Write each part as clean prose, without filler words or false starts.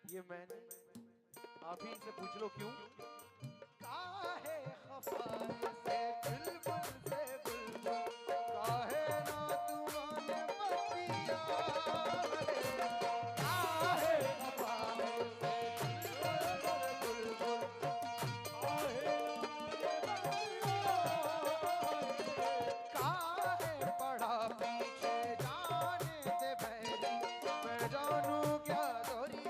ये मैंने आप ही इनसे पूछ लो क्यों। काहे खफा से बुलबुल से बुलबुल, काहे ना तुम्हारे बतिया, काहे खफा से बुलबुल बुलबुल, काहे काहे पड़ा पीछे जाने दे बैरी, मैं जानू क्या दोरी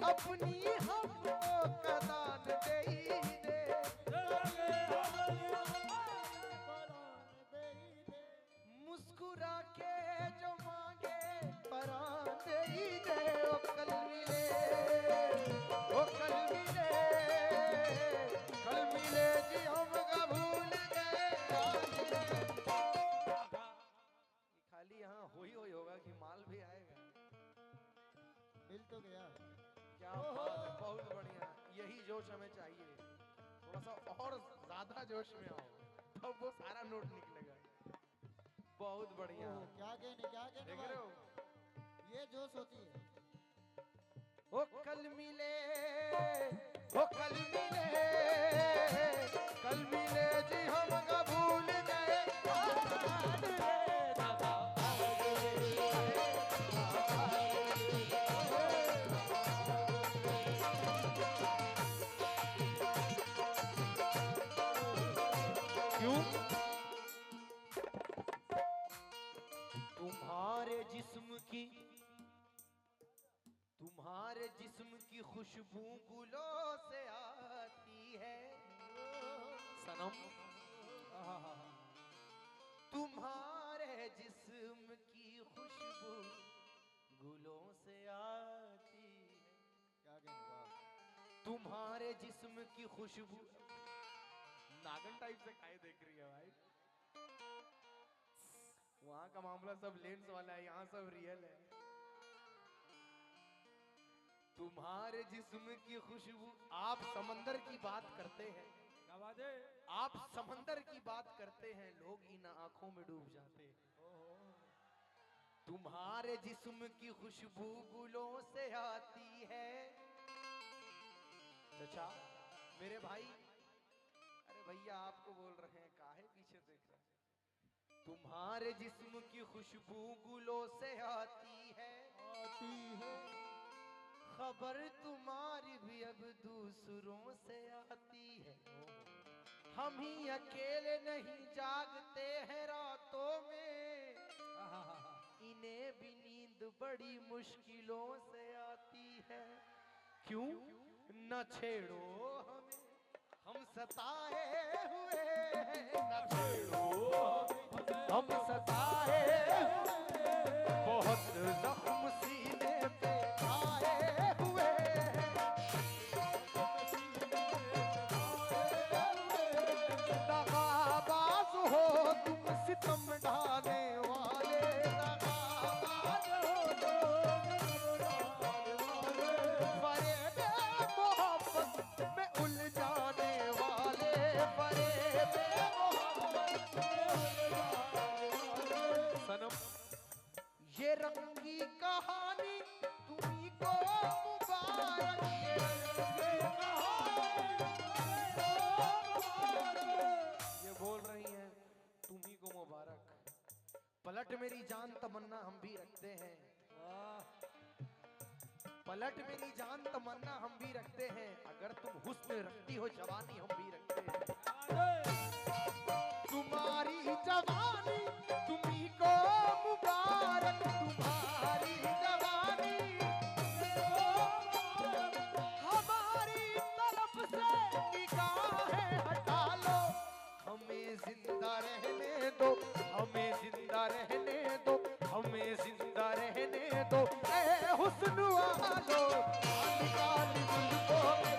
अपनी हमको कदान दे दे, मुस्कुरा के जो मांगे परान दे दे। ओ कल मिले, ओ कल मिले, कल मिले जी हम का भूल गए। खाली यहाँ हो ही होगा कि माल भी आएगा। मिल तो गया। क्या बात है, बहुत बढ़िया। यही जोश हमें चाहिए, थोड़ा सा और ज्यादा जोश में आओ तब वो सारा नोट निकलेगा। बहुत बढ़िया। क्या कहने देख रहे हो, ये जोश होती है। ओ कल मिले, ओ कल मिले, कल मिले जी हम का भूल गए। तुम्हारे जिस्म की खुशबू गुलों से आती है सनम, तुम्हारे जिस्म की खुशबू गुलों से आती है। क्या कहने, तुम्हारे जिस्म की खुशबू, नागन टाइप से खाए देख रही है भाई। वहां का मामला सब लेंस वाला है, यहाँ सब रियल है। तुम्हारे जिस्म की खुशबू, आप समंदर की बात करते हैं, क्या बात है? आप समंदर की बात करते हैं, लोग इन आंखों में डूब जाते हैं। तुम्हारे जिस्म की खुशबू गुलों से आती है। चाचा मेरे भाई, अरे भैया आपको बोल रहे हैं, काहे पीछे देख रहे हैं। तुम्हारे जिस्म की खुशबू गुलों से आती है, खबर तुम्हारी भी अब दूसरों से आती है। हम ही अकेले नहीं जागते हैं रातों में, इन्हें भी नींद बड़ी मुश्किलों से आती है। क्यों न छेड़ो हमें, हम सताए हुए हैं, न छेड़ो हम सताए हुए, बहुत जख्म सीने पे आए हुए हैं। दगाबाज हो तुम सितम ढाने वाले, दगाबाज हो फरेब मोहब्बत में उलझाने वाले, फरेब मोहब्बत में उलझाने। सनम ये रंगी कहानी तुम्ही को मुबारक, ये रंगी कहानी, ये बोल रही हैं तुम्ही को मुबारक। पलट मेरी जान तमन्ना हम भी रखते हैं, पलट मेरी जान तमन्ना हम भी रखते हैं, अगर तुम हुस्न रखती हो जवानी हम भी रखते हैं। तुम्हारी जवानी तुम्ही को मुबारक, तुम्हारी जवानी हमारी तरफ से निगाहें हटा लो, हमें जिंदा रहने दो, हमें जिंदा रहने दो, हमें जिंदा रहने दो। ए हुस्न वालो, काली काली जुल्फों में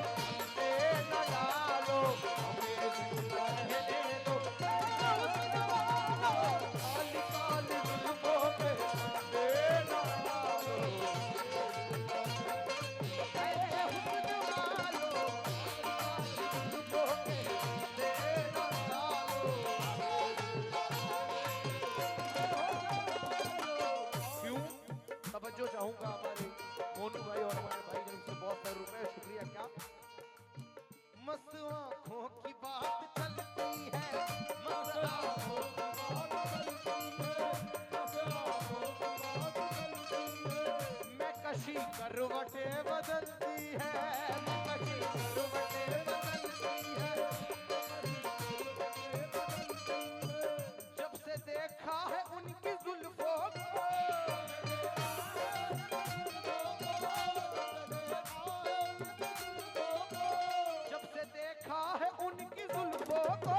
करवटें बदलती है, कहीं करवटें बदलती है। जब से देखा है उनकी जुल्फों को, जब से देखा है उनकी जुल्फों को,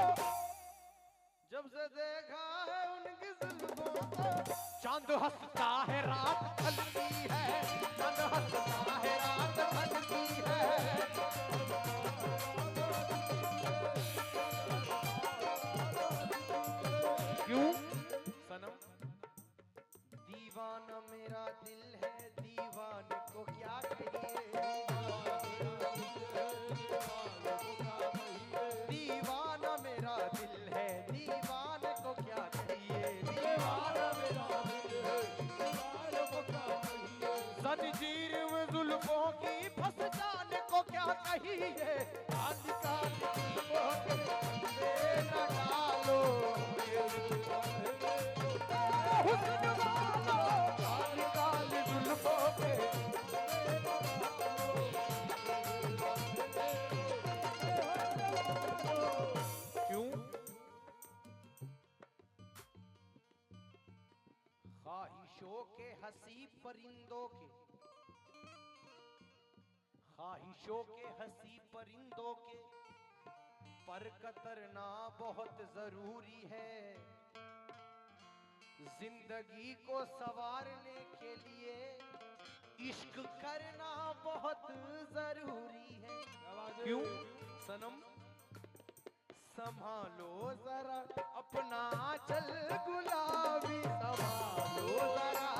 जब से देखा है उनकी जुल्फों को, चांद हंसता है रात ढलती है, चांद हंसता है रात ढलती है। क्यों सनम? दीवाना मेरा दिल है, दीवाने को क्या कहिए, दीवाना मेरा दिल है, दीवाने को क्या कहिए, दीवाना मेरा दिल है, दीवाने को क्या कहिए। जंजीर में जुल्फों की फंस जाने को क्या कहिए, काली काली जुल्फों के फंदे न डालो, हुस्न वालो, काली काली जुल्फों के क्यों? ख्वाहिशों के हंसी परिंदों के, ख्वाहिशों के हंसी परिंदों के पर कतरना बहुत जरूरी है। जिंदगी को संवारने के लिए इश्क करना बहुत जरूरी है। क्यों सनम? संभालो जरा अपना चल गुलाबी, संभालो जरा,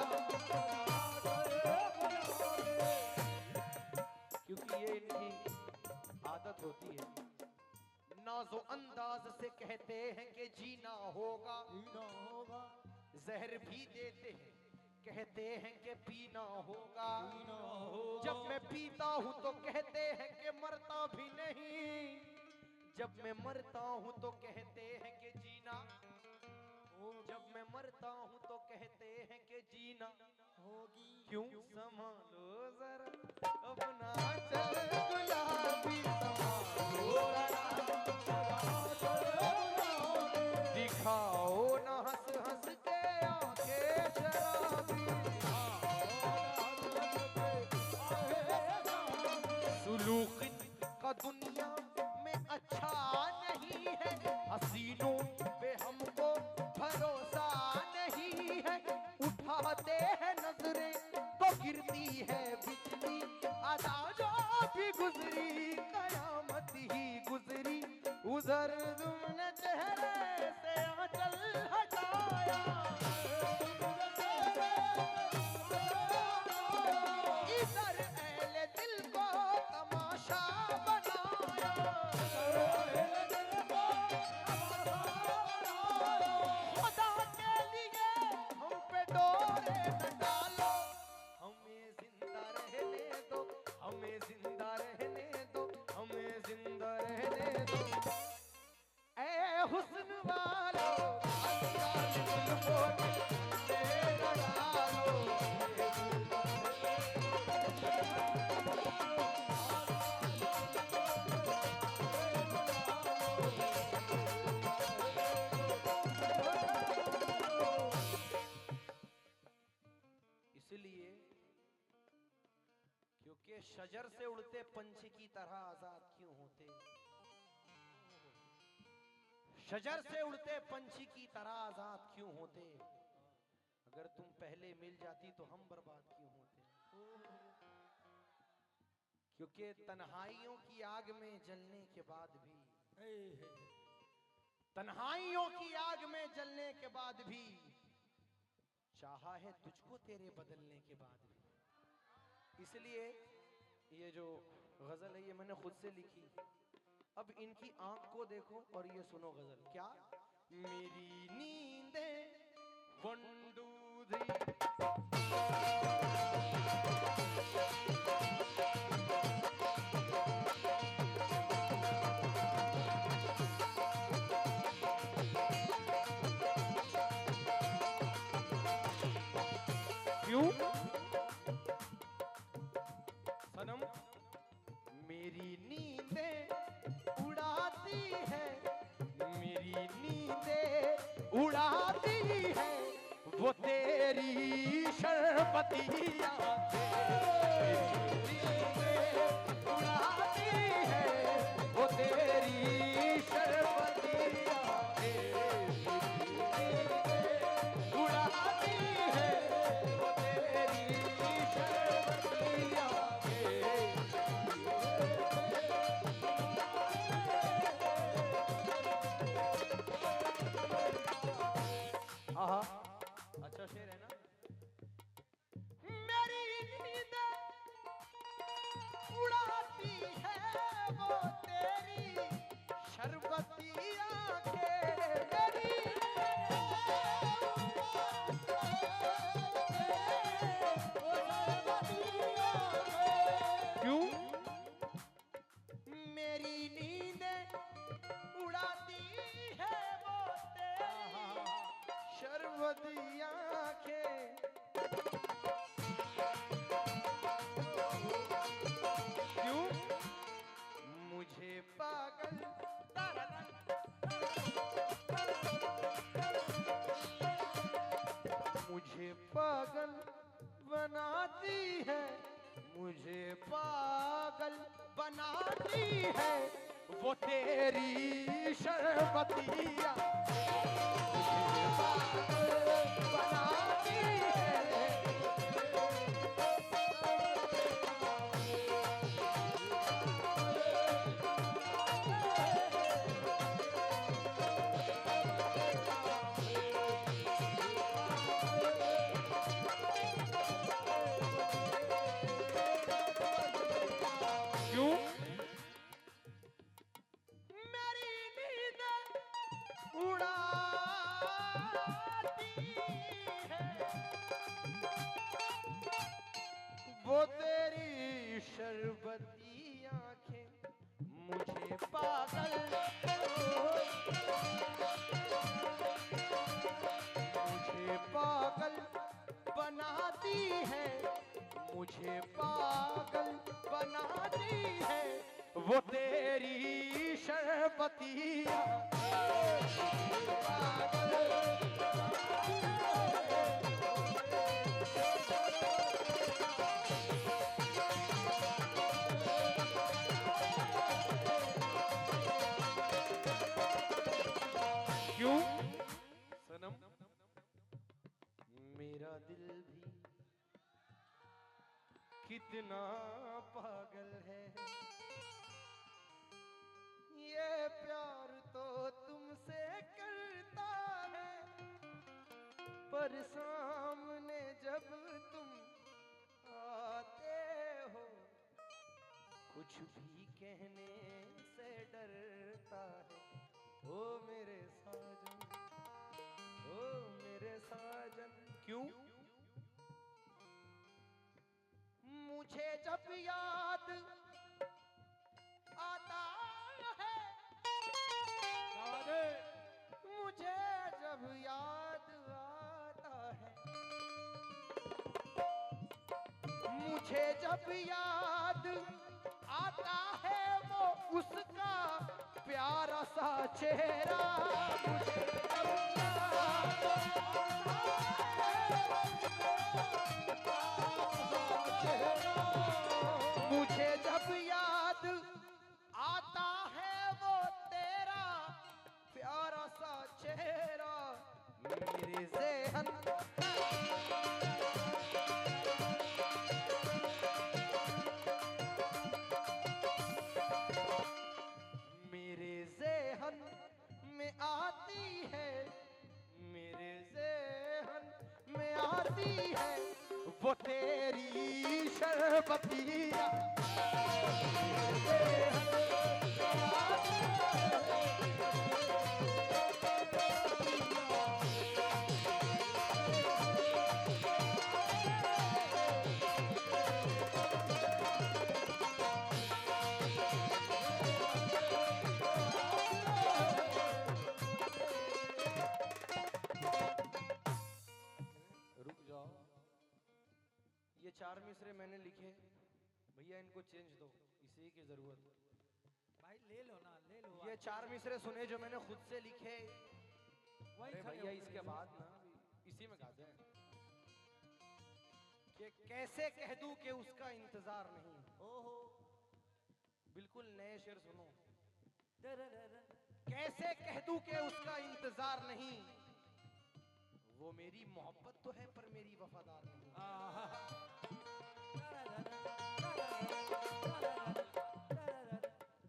क्योंकि ये इनकी आदत होती है। नाजो अंदाज से कहते हैं कि जीना होगा, जहर भी देते हैं, कहते हैं कि पीना होगा। जब मैं पीता हूँ तो कहते हैं कि मरता भी नहीं, जब मैं मरता हूँ तो कहते हैं कि जीना, जब मैं मरता हूँ तो कहते हैं कि जीना होगी। क्यों? संभालो जरा अपना चल गुलाबी, संभालो जरा, दिखाओ ना हंस हंस के आंखें शराबी, सुलूक का दुनिया में अच्छा नहीं है, हसीनों पे हमको भरोसा नहीं है। उठाते हैं नजरें तो गिरती है बिजली, अदा जो भी गुजरी कयामत ही गुजरी। उधर तुमने चेहरे से आंचल हटाया, इधर अहले दिल को तमाशा बनाया। खुदा के लिए हम पे डोरे न डालो, हमें जिंदा रहने दो, हमें जिंदा रहने दो, हमें जिंदा रहने दो। ऐ हुस्न वालो, काली जुल्फों के फंदे न डालो, इसलिए क्योंकि शजर से उड़ते पंछी की तरह आजाद क्यों होते, शजर से उड़ते पंछी की तरह आजाद क्यों होते। अगर तुम पहले मिल जाती तो हम बर्बाद क्यों होते। क्योंकि तन्हाइयों की आग में जलने के बाद भी, तन्हाइयों की आग में जलने के बाद भी चाहा है तुझको तेरे बदलने के बाद भी। इसलिए ये जो गजल है ये मैंने खुद से लिखी। अब इनकी आंख को देखो और ये सुनो गजल। क्या? मेरी नींदें वंडूधी, क्यों? उड़ाती है वो तेरी शरबती उड़ाती है वो तेरी शरबती उड़ाती है वो तेरी हाँ अच्छा शेर है ना। मेरी नींद उड़ाती है वो तेरी शरबती आंखें मेरी क्यों मेरी नींद उड़ाती है वो तेरी शरबती आंखें क्यों मुझे पागल मुझे पागल बनाती है मुझे पागल बनाती है वो तेरी शरबतिया मुझे पागल बनाती है क्यों मेरी नींद उड़ाती है वो तेरी शरबती आंखें मुझे पागल मुझे पागल बनाती है मुझे पागल बनाती है वो तेरी शरबतिया क्यों सनम मेरा दिल भी कितना पागल है ये प्यार तो तुमसे करता है पर सामने जब तुम आते हो कुछ भी कहने से डरता है ओ मेरे साजन ओ मेरे साजन क्यों मुझे जब याद आता है मुझे जब याद आता है मुझे जब याद आता है वो उसका प्यारा सा चेहरा मुझे जब याद मुझे जब याद आता है वो तेरा प्यारा सा चेहरा मेरे ज़हन मेरे ज़हन में आती है मेरे ज़हन में आती है वो तेरी शरबतिया रुक जाओ ये 4 मिसरे मैंने लिखे भैया इनको चेंज दो इसी की जरूरत भाई ले लो ना ले लो ये 4 मिसरे सुने जो मैंने खुद से लिखे अरे भैया इसके बाद ना इसी में गाते हैं कि कैसे कह दूं कि उसका इंतजार नहीं। ओहो बिल्कुल नए शेर सुनो। कैसे कह दूं कि उसका इंतजार नहीं, वो मेरी मोहब्बत तो है पर मेरी वफादार नहीं।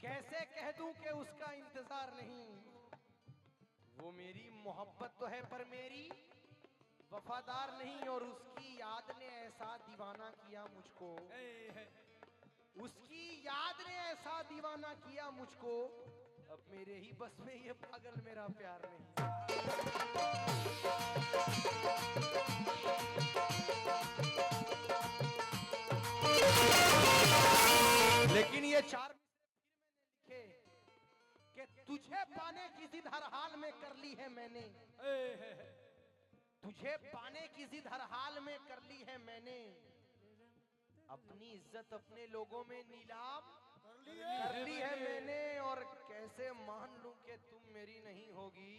कैसे कह दूं कि उसका इंतजार नहीं, वो मेरी मोहब्बत तो है पर मेरी वफादार नहीं। और उसकी याद ने ऐसा दीवाना किया मुझको, उसकी याद ने ऐसा दीवाना किया मुझको, अब मेरे ही बस में ये पागल मेरा प्यार नहीं। लेकिन ये चार मिसरे फिर मैंने लिखे कि तुझे पाने की जिद हर हाल में कर ली है मैंने, तुझे पाने की जिद हर हाल में कर ली है मैंने, अपनी इज्जत अपने लोगों में नीलाम कर ली है मैंने। और कैसे मान लूं कि तुम मेरी नहीं होगी,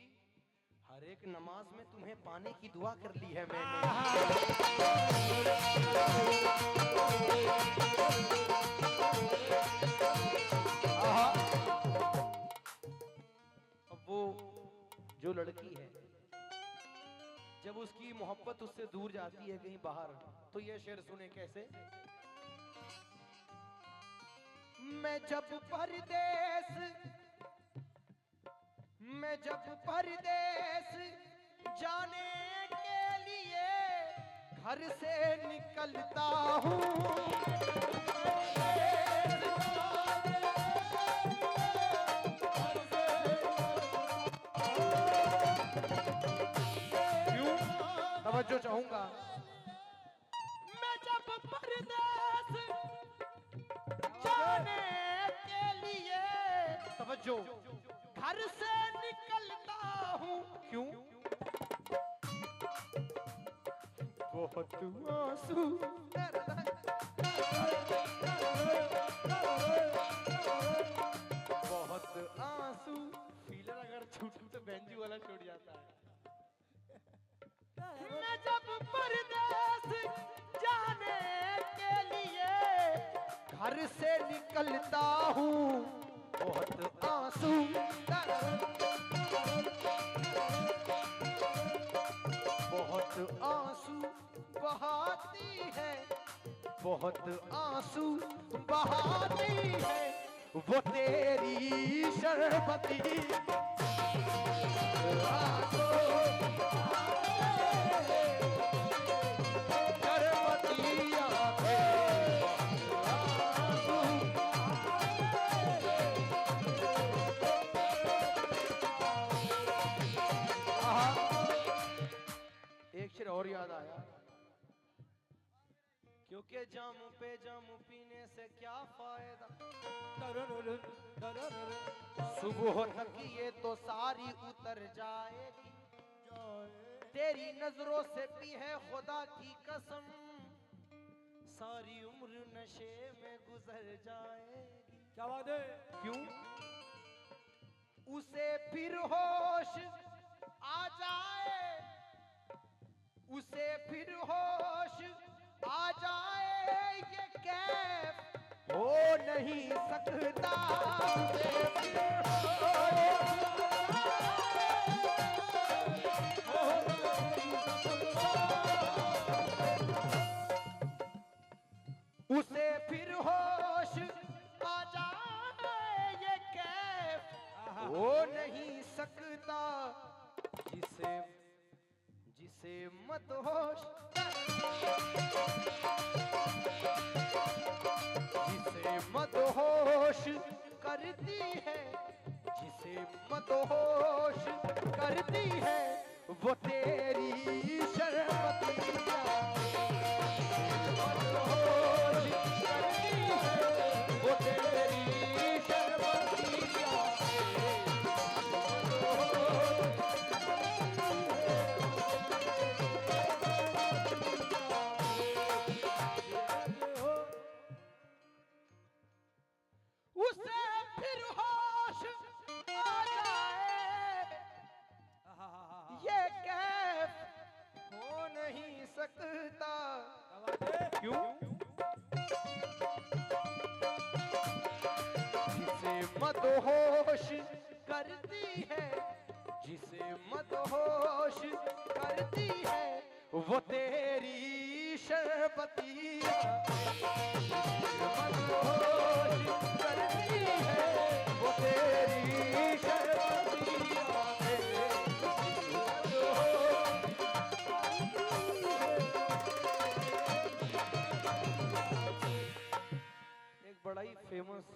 हर एक नमाज में तुम्हें पाने की दुआ कर ली है अब वो जो लड़की है जब उसकी मोहब्बत उससे दूर जाती है कहीं बाहर, तो ये शेर सुने कैसे। मैं जब परदेस जाने के लिए घर से निकलता हूँ, क्यों तवज्जो चाहूंगा। मैं जब परदेस जाने के लिए तवज्जो घर से निकलता हूँ, क्यों बहुत आंसू बहुत आंसू। फीलर अगर छूटू तो बेंजू वाला छूट जाता है। मैं जब परदेस जाने के लिए घर से निकलता हूँ, बहुत आंसू बहुत आंसू बहाती है, बहुत आंसू बहाती है वो तेरी शरबती आंसू। एक शेर और याद आया, क्योंकि जामू पे जामू पीने से क्या फायदा, सुबह तक ये तो सारी उतर जाएगी, तेरी नजरों से भी है खुदा की कसम, सारी उम्र नशे में गुजर जाएगी। क्या बात है। क्यों उसे फिर होश आ जाए, उसे फिर होश आ जाए, ये कैफ हो नहीं सकता। उसे फिर होश आ जाए, ये कैफ हो नहीं सकता, जिसे मत होश जिसे मदहोश करती है, जिसे मदहोश करती है वो तेरी शर्मती मदहोश करती है वो तेरी शर्मती उसे फिर होश आ जाए, क्यों? जिसे मदहोश करती है, जिसे मदहोश करती है, वो तेरी शरबतिया। मदहोश करती है, वो तेरी शरबतिया। एक बड़ा ही फेमस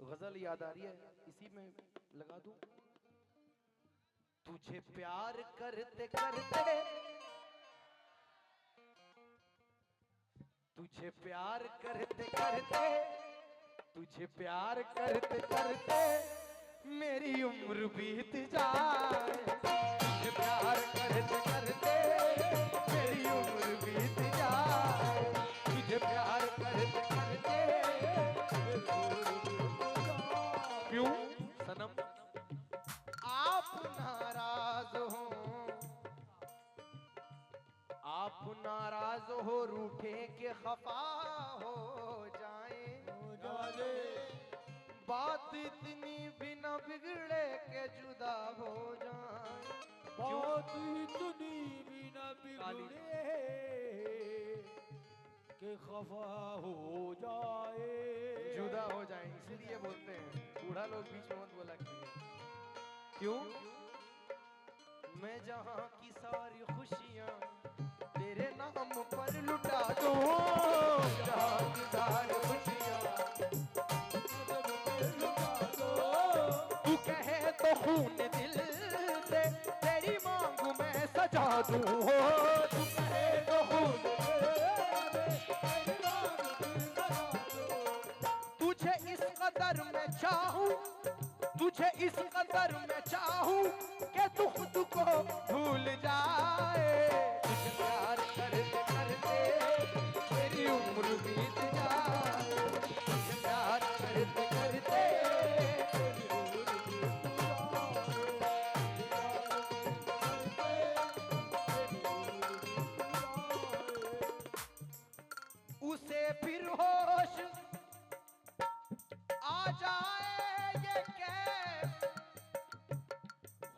गजल याद आ रही है, इसी में लगा दूं। तुझे प्यार करते करते, तुझे प्यार करते करते, तुझे प्यार करते करते मेरी उम्र बीत जाए। तुझे प्यार करते करते मेरी उम्र बीत जाए। तुझे प्यार करते करते। क्यों सनम आप नाराज हो, आप नाराज हो, रूठे के खफा हो जाए। बात इतनी भी न बिगड़े के जुदा हो जाए। बात इतनी भी न बिगड़े के खफा हो जाए, जुदा हो जाए, इसलिए बोलते हैं। बूढ़ा लोग बीच में मत बोला क्यों? मैं जहां की सारी खुशियां तेरे नाम पर लुटा दूं, जहां की सारी खुशियां तू कहे तो खून दिल से तेरी मांग मैं सजा दूं। तू कहे तो खून, तुझे इस कदर मैं चाहूं, तुझे इस कदर मैं चाहूं कि तू खुद को भूल जाए। तुझे प्यार करते करते मेरी उम्र बीत जाए। तुझे प्यार करते करते मेरी उम्र बीत जाए। उसे फिर होश आ जाए ये कैफ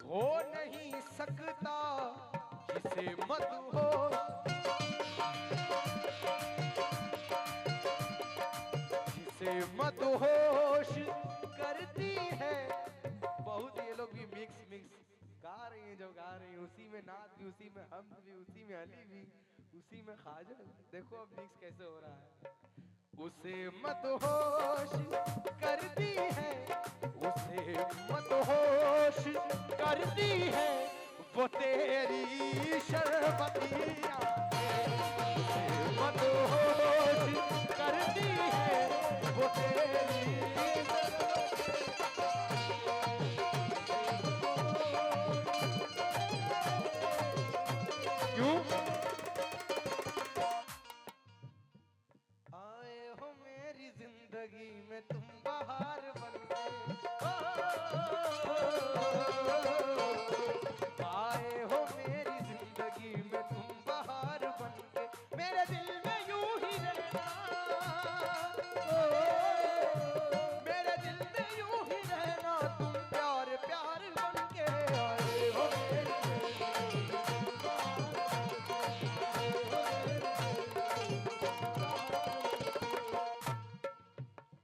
हो नहीं सकता जिसे मदहोश, जिसे मदहोश करती है। बहुत ये लोग भी मिक्स गा रही हैं, जो गा रही हैं उसी में नात भी, उसी में हमद भी, उसी में अली भी, उसी में ख्वाजा। देखो अब मिक्स कैसे हो रहा है। उसे मदहोश करती है, उसे मदहोश करती है, वो तेरी शरबतिया। उसे मदहोश करती है, वो तेरी क्यों? आए हो मेरी जिंदगी में तुम बहार बनके, आए हो मेरी जिंदगी में तुम बहार बनके, मेरे दिल में यूं ही रहना, मेरे दिल में यूं ही रहना, तुम प्यार प्यार बनके। आए हो मेरी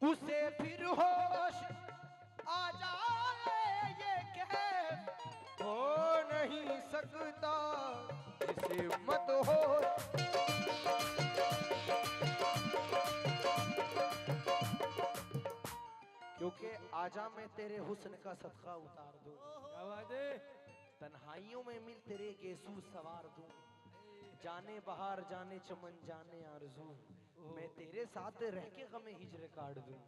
उसे फिर होश आ जाए ये कैफ हो नहीं सकता जिसे मदहोश। क्योंकि आजा मैं तेरे हुस्न का सदका उतार दूं, तन्हाइयों में मिल तेरे गेसू सवार दूं, जाने बहार जाने चमन जाने आरज़ू, मैं तेरे साथ रह के गमे हिजर काट दूं।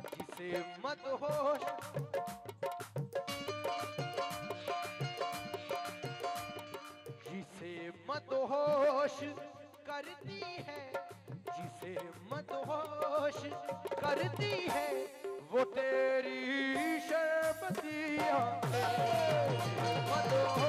जिसे मदहोश, जिसे मदहोश करती है, जिसे मदहोश करती है, वो तेरी शरबतिया। मदहोश